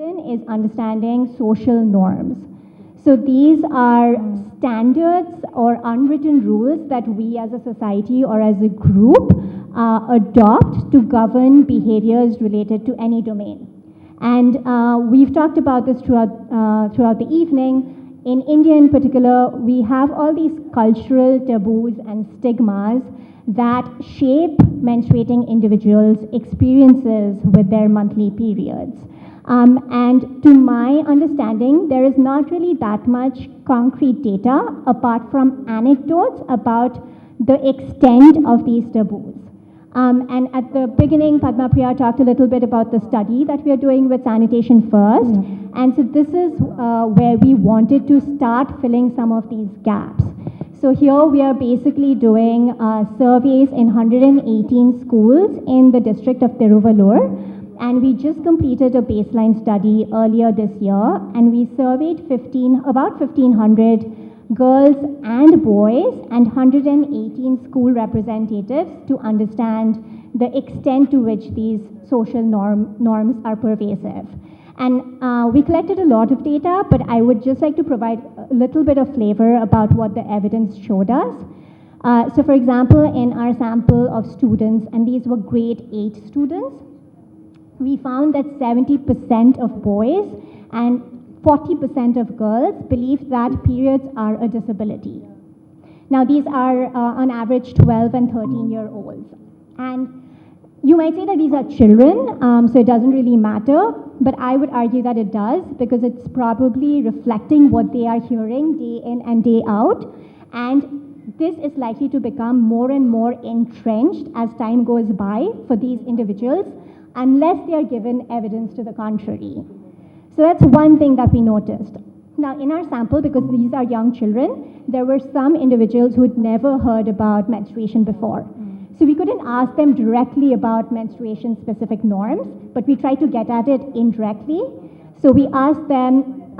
in is understanding social norms. So these are standards or unwritten rules that we as a society or as a group adopt to govern behaviors related to any domain. And we've talked about this throughout the evening. In India in particular, we have all these cultural taboos and stigmas that shape menstruating individuals' experiences with their monthly periods. And to my understanding, there is not really that much concrete data apart from anecdotes about the extent of these taboos. And at the beginning, Padma Priya talked a little bit about the study that we are doing with Sanitation First. And so this is where we wanted to start filling some of these gaps. So here we are basically doing surveys in 118 schools in the district of Tiruvallur. And we just completed a baseline study earlier this year, and we surveyed about 1,500 girls and boys and 118 school representatives to understand the extent to which these social norms are pervasive. And we collected a lot of data, but I would just like to provide a little bit of flavor about what the evidence showed us. So for example, in our sample of students, and these were grade 8 students, we found that 70% of boys and 40% of girls believe that periods are a disability. Now these are on average 12 and 13-year-olds. And you might say that these are children, so it doesn't really matter, but I would argue that it does because it's probably reflecting what they are hearing day in and day out. And this is likely to become more and more entrenched as time goes by for these individuals, unless they are given evidence to the contrary. So that's one thing that we noticed. Now in our sample, because these are young children, there were some individuals who had never heard about menstruation before. So we couldn't ask them directly about menstruation-specific norms, but we tried to get at it indirectly. So we asked them,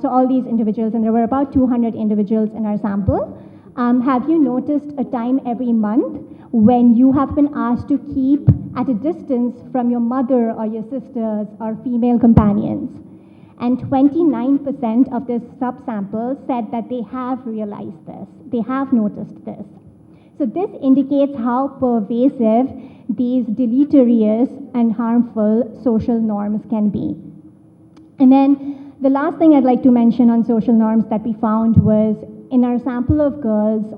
so all these individuals, and there were about 200 individuals in our sample, have you noticed a time every month when you have been asked to keep at a distance from your mother or your sisters or female companions? And 29% of this subsample said that they have realized this, they have noticed this. So this indicates how pervasive these deleterious and harmful social norms can be. And then the last thing I'd like to mention on social norms that we found was in our sample of girls,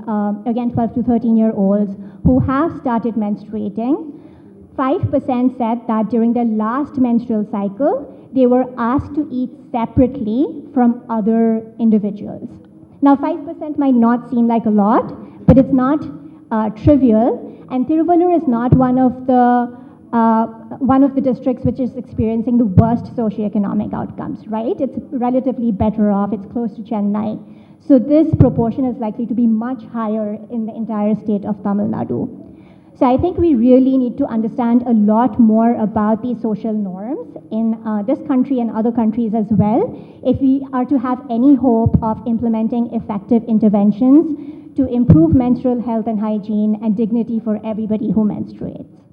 again 12 to 13-year-olds, who have started menstruating, 5% said that during their last menstrual cycle, they were asked to eat separately from other individuals. Now 5% might not seem like a lot, but it's not trivial, and Tiruvallur is not one of the districts which is experiencing the worst socioeconomic outcomes, right? It's relatively better off, it's close to Chennai. So this proportion is likely to be much higher in the entire state of Tamil Nadu. So I think we really need to understand a lot more about these social norms in this country and other countries as well, if we are to have any hope of implementing effective interventions to improve menstrual health and hygiene and dignity for everybody who menstruates.